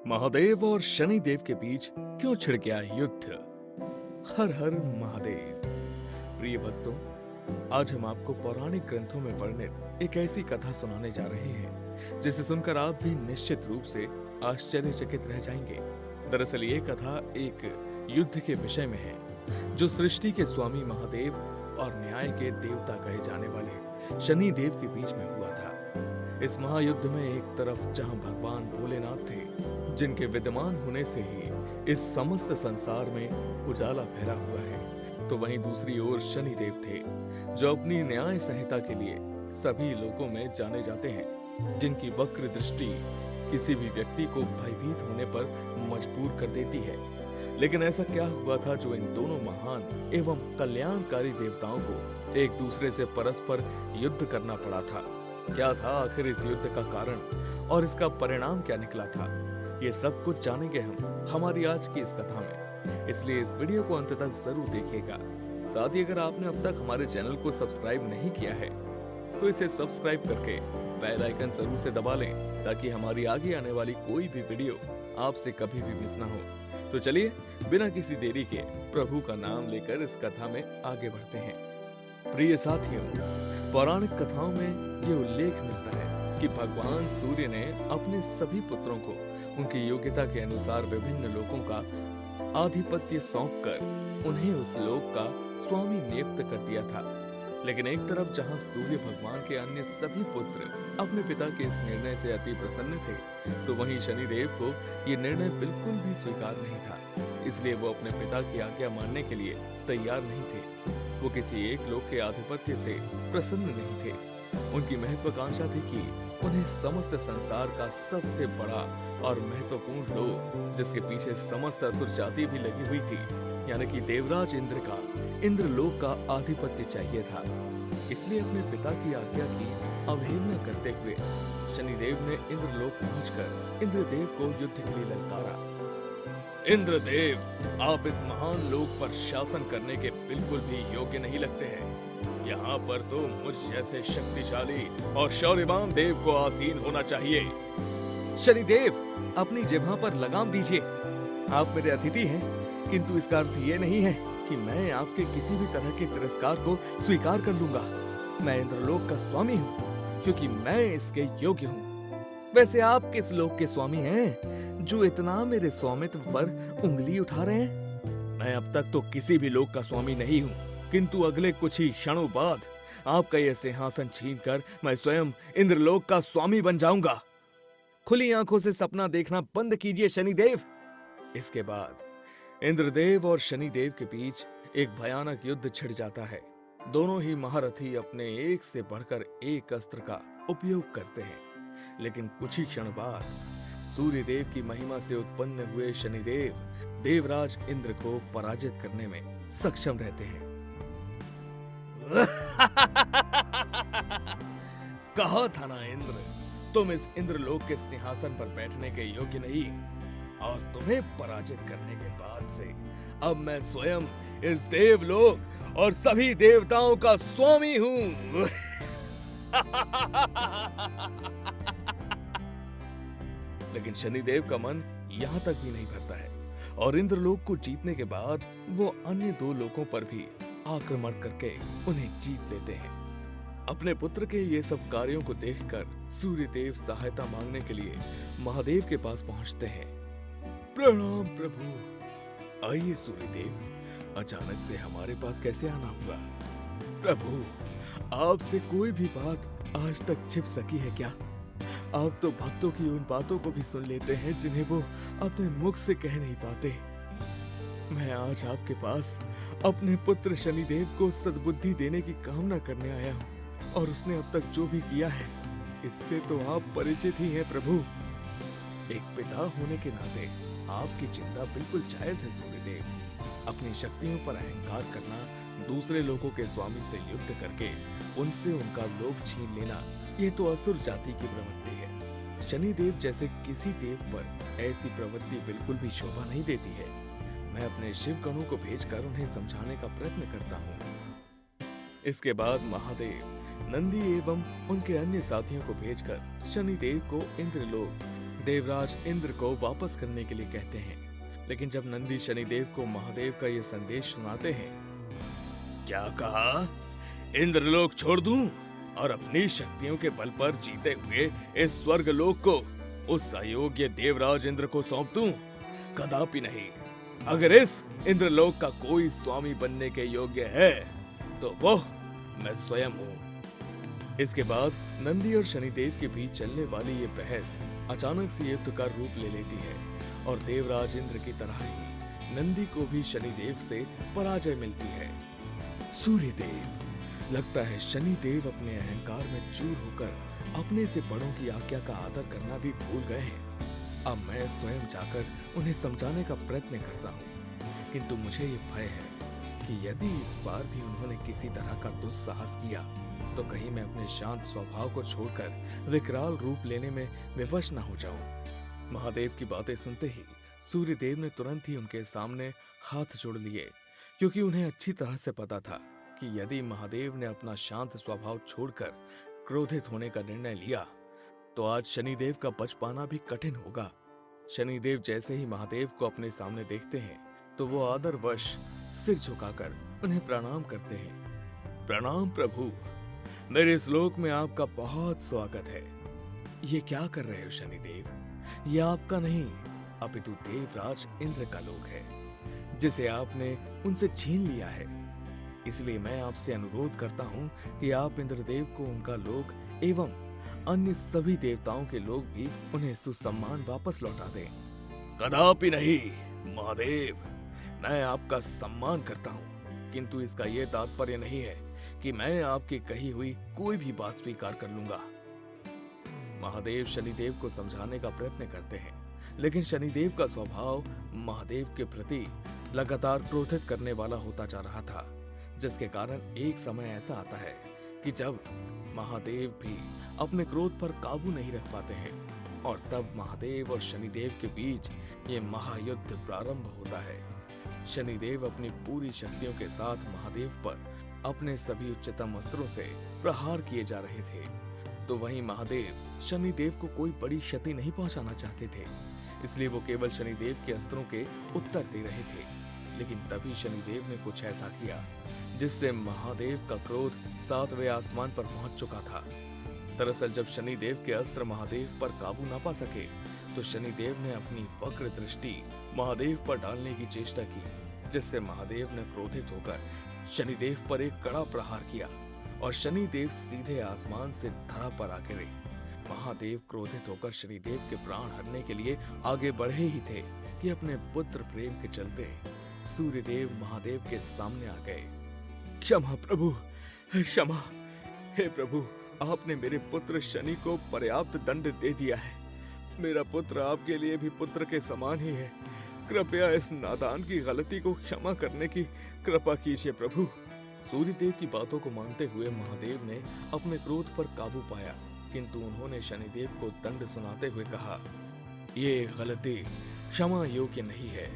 महादेव और शनिदेव के बीच क्यों छिड़ गया युद्ध? हर हर महादेव। प्रिय भक्तों, आज हम आपको पौराणिक ग्रंथों में वर्णित एक ऐसी कथा सुनाने जा रहे हैं जिसे सुनकर आप भी निश्चित रूप से आश्चर्यचकित रह जाएंगे। दरअसल ये कथा एक युद्ध के विषय में है जो सृष्टि के स्वामी महादेव और न्याय के देवता कहे जाने वाले शनिदेव के बीच में हुआ था। इस महायुद्ध में एक तरफ जहां भगवान भोलेनाथ थे, जिनके विद्यमान होने से ही इस समस्त संसार में उजाला फैला हुआ है, तो वहीं दूसरी ओर शनिदेव थे जो अपनी न्याय संहिता के लिए सभी लोगों में जाने जाते हैं, जिनकी वक्र दृष्टि किसी भी व्यक्ति को भयभीत होने पर मजबूर कर देती है। लेकिन ऐसा क्या हुआ था जो इन दोनों महान एवं कल्याणकारी देवताओं को एक दूसरे से परस्पर युद्ध करना पड़ा था? क्या था आखिर इस युद्ध का कारण और इसका परिणाम क्या निकला था? ये सब कुछ जानेंगे हम हमारी आज की इस कथा में, इसलिए इस वीडियो को अंत तक जरूर देखिएगा। साथ ही अगर आपने अब तक हमारे चैनल को सब्सक्राइब नहीं किया है तो इसे सब्सक्राइब करके बेल आइकन जरूर से दबा लें, ताकि हमारी आगे आने वाली कोई भी वीडियो आपसे कभी भी मिस ना हो। तो चलिए बिना किसी देरी के प्रभु का नाम लेकर इस कथा में आगे बढ़ते हैं। प्रिय साथियों, पौराणिक कथाओं में ये उल्लेख मिलता है कि भगवान सूर्य ने अपने सभी पुत्रों को उनकी योग्यता के अनुसार विभिन्न लोकों का आधिपत्य सौंपकर उन्हें उस लोक का स्वामी नियुक्त कर दिया था। लेकिन एक तरफ जहां सूर्य भगवान के अन्य सभी पुत्र अपने पिता के इस निर्णय से अति प्रसन्न थे, तो वहीं शनिदेव को ये निर्णय बिल्कुल भी स्वीकार नहीं था। इसलिए वो अपने पिता की आज्ञा मानने के लिए तैयार नहीं थे। वो किसी एक लोक के आधिपत्य से प्रसन्न नहीं थे। उनकी महत्वाकांक्षा थी कि उन्हें समस्त संसार का सबसे बड़ा और महत्वपूर्ण लोक, जिसके पीछे समस्त असुर जाति भी लगी हुई थी, यानी कि देवराज इंद्र का इंद्रलोक का आधिपत्य चाहिए था। इसलिए अपने पिता की आज्ञा की अवहेलना करते हुए शनिदेव ने इंद्रलोक पहुंचकर इंद्रदेव को युद्ध के लिए ललकारा। इंद्रदेव, आप इस महान लोक पर शासन करने के बिल्कुल भी योग्य नहीं लगते हैं। यहाँ पर तो मुझ जैसे शक्तिशाली और शौर्यवान देव को आसीन होना चाहिए। शनिदेव, अपनी जिह्वा पर लगाम दीजिए। आप मेरे अतिथि हैं, किंतु इसका अर्थ ये नहीं है कि मैं आपके किसी भी तरह के तिरस्कार को स्वीकार कर लूंगा। मैं इंद्रलोक का स्वामी हूँ, क्योंकि मैं इसके योग्य हूँ। वैसे आप किस लोक के स्वामी हैं जो इतना मेरे स्वामित्व पर उंगली उठा रहे हैं? मैं अब तक तो किसी भी लोक का स्वामी नहीं हूँ, किंतु अगले कुछ ही क्षणों बाद आपका यह सिंहासन छीनकर मैं स्वयं इंद्रलोक का स्वामी बन जाऊंगा। खुली आंखों से सपना देखना बंद कीजिए शनिदेव। इसके बाद इंद्रदेव और शनिदेव के बीच एक भयानक युद्ध छिड़ जाता है। दोनों ही महारथी अपने एक से बढ़कर एक अस्त्र का उपयोग करते हैं, लेकिन कुछ ही क्षण बाद सूर्यदेव की महिमा से उत्पन्न हुए शनिदेव देवराज इंद्र को पराजित करने में सक्षम रहते हैं। कहा था ना इंद्र, तुम इस इंद्रलोक के सिंहासन पर बैठने के योग्य नहीं, और तुम्हें पराजित करने के बाद से अब मैं स्वयं इस देवलोक और सभी देवताओं का स्वामी हूं। लेकिन शनिदेव का मन यहां तक भी नहीं भरता है, और इंद्रलोक को जीतने के बाद वो अन्य दो लोकों पर भी आक्रमण करके उन्हें जीत लेते हैं। अपने पुत्र के ये सब कार्यों को देखकर सूर्यदेव सहायता मांगने के लिए महादेव के पास पहुंचते हैं। प्रणाम प्रभु। आइए सूर्यदेव, अचानक से हमारे पास कैसे आना हुआ? प्रभु, आपसे कोई भी बात आज तक छिप सकी है क्या? आप तो भक्तों की उन बातों को भी सुन लेते हैं जिन्हें वो अपने मुख से कह नहीं पाते। मैं आज आपके पास अपने पुत्र शनिदेव को सद्बुद्धि देने की कामना करने आया हूँ, और उसने अब तक जो भी किया है इससे तो आप परिचित ही हैं प्रभु। एक पिता होने के नाते आपकी चिंता बिल्कुल जायज है सूर्यदेव। अपनी शक्तियों पर अहंकार करना, दूसरे लोगों के स्वामी से युद्ध करके उनसे उनका लोक छीन लेना, ये तो असुर जाति की प्रवृत्ति है। शनिदेव जैसे किसी देव पर ऐसी प्रवृत्ति बिल्कुल भी शोभा नहीं देती है। मैं अपने शिव गणों को भेजकर उन्हें समझाने का प्रयत्न करता हूँ। इसके बाद महादेव नंदी एवं उनके अन्य साथियों को भेजकर शनिदेव को इंद्रलोक देवराज इंद्र को वापस करने के लिए कहते हैं। लेकिन जब नंदी शनिदेव को महादेव का ये संदेश सुनाते हैं, क्या कहा? इंद्रलोक छोड़ दूं और अपनी शक्तियों के बल पर जीते हुए इस स्वर्ग लोक को उस अयोग्य देवराज इंद्र को सौंप दूं? कदापि नहीं। अगर इस इंद्रलोक का कोई स्वामी बनने के योग्य है तो वो मैं स्वयं हूँ। इसके बाद नंदी और शनिदेव के बीच चलने वाली ये बहस अचानक से युद्ध का रूप ले लेती है और देवराज इंद्र की तरह ही नंदी को भी शनिदेव से पराजय मिलती है। सूर्यदेव, लगता है शनिदेव अपने अहंकार में चूर होकर अपने से बड़ों की आज्ञा का आदर करना भी भूल गए हैं। अब मैं स्वयं जाकर उन्हें समझाने का प्रयत्न करता हूँ, किंतु मुझे ये भय है कि यदि इस बार भी उन्होंने किसी तरह का दुस्साहस किया तो कहीं मैं अपने शांत स्वभाव को छोड़कर विकराल रूप लेने में विवश न हो जाऊं। महादेव की बातें सुनते ही सूर्यदेव ने तुरंत ही उनके सामने हाथ जोड़ लिए, क्योंकि उन्हें अच्छी तरह से पता था कि यदि महादेव ने अपना शांत स्वभाव छोड़कर क्रोधित होने का निर्णय लिया तो आज शनिदेव का बच पाना भी कठिन होगा। शनिदेव जैसे ही महादेव को अपने सामने देखते हैं तो वो आदरवश सिर झुकाकर उन्हें प्रणाम करते हैं। प्रणाम प्रभु, मेरे इस लोक में आपका बहुत स्वागत है। ये क्या कर रहे हो शनिदेव? ये आपका नहीं अपितु देवराज इंद्र का लोक है, जिसे आपने उनसे छीन लिया है। इसलिए मैं आपसे अनुरोध करता हूँ कि आप इंद्रदेव को उनका लोक एवं अन्य सभी देवताओं के लोग भी उन्हें सुसम्मान वापस लौटा दें। कदापि नहीं महादेव, मैं आपका सम्मान करता हूँ, किंतु इसका यह तात्पर्य नहीं है कि मैं आपकी कही हुई कोई भी बात स्वीकार कर लूंगा। महादेव शनिदेव को समझाने का प्रयत्न करते हैं, लेकिन शनिदेव का स्वभाव महादेव के प्रति लगातार क्रोधित करने वाला होता जा रहा था, जिसके कारण एक समय ऐसा आता है कि जब महादेव भी अपने क्रोध पर काबू नहीं रख पाते हैं और तब महादेव और शनिदेव के बीच ये महायुद्ध प्रारंभ होता है। शनिदेव अपनी पूरी शक्तियों के साथ महादेव पर अपने सभी उच्चतम अस्त्रों से प्रहार किए जा रहे थे, तो वहीं महादेव शनिदेव को कोई बड़ी क्षति नहीं पहुंचाना चाहते थे, इसलिए वो केवल शनिदेव के अस्त्रों के उत्तर दे रहे थे। लेकिन तभी शनिदेव ने कुछ ऐसा किया जिससे महादेव का क्रोध 7वें आसमान पर पहुंच चुका था। दरअसल जब शनिदेव के अस्त्र महादेव पर काबू न पा सके तो शनिदेव ने अपनी वक्र दृष्टि महादेव पर डालने की चेष्टा की, जिससे महादेव ने क्रोधित होकर शनिदेव पर एक कड़ा प्रहार किया और शनिदेव सीधे आसमान से धरा पर आ गिरे। महादेव क्रोधित होकर शनिदेव के प्राण हरने के लिए आगे बढ़े ही थे कि अपने पुत्र प्रेम के चलते सूर्यदेव महादेव के सामने आ गए। क्षमा प्रभु, क्षमा। हे प्रभु, आपने मेरे पुत्र शनि को पर्याप्त दंड दे दिया है। मेरा पुत्र आपके लिए भी पुत्र के समान ही है। कृपया इस नादान की गलती को क्षमा करने की कृपा कीजिए प्रभु। सूर्यदेव की बातों को मानते हुए महादेव ने अपने क्रोध पर काबू पाया, किंतु उन्होंने शनिदेव को दंड सुनाते हुए कहा, ये गलती क्षमा योग्य नहीं है,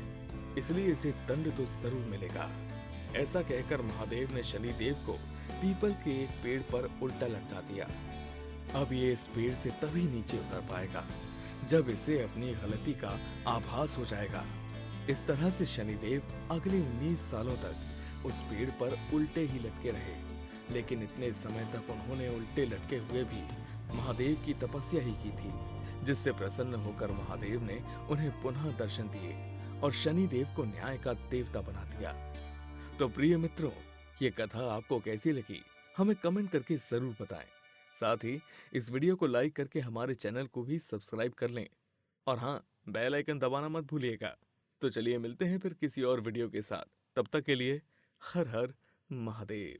इसलिए इसे दंड तो जरूर मिलेगा। ऐसा कहकर महादेव ने शनिदेव को पीपल के एक पेड़ पर उल्टा लटका दिया। अब ये इस पेड़ से तभी नीचे उतर पाएगा जब इसे अपनी गलती का आभास हो जाएगा। इस तरह से शनिदेव अगले 19 सालों तक उस पेड़ पर उल्टे ही लटके रहे, लेकिन इतने समय तक उन्होंने उल्टे लटके हुए भी महादेव की तपस्या ही की थी, जिससे प्रसन्न होकर महादेव ने उन्हें पुनः दर्शन दिए और शनिदेव को न्याय का देवता बना दिया। तो प्रिय मित्रों, ये कथा आपको कैसी लगी हमें कमेंट करके जरूर बताएं। साथ ही इस वीडियो को लाइक करके हमारे चैनल को भी सब्सक्राइब कर लें और हाँ, बेल आइकन दबाना मत भूलिएगा। तो चलिए मिलते हैं फिर किसी और वीडियो के साथ। तब तक के लिए हर हर महादेव।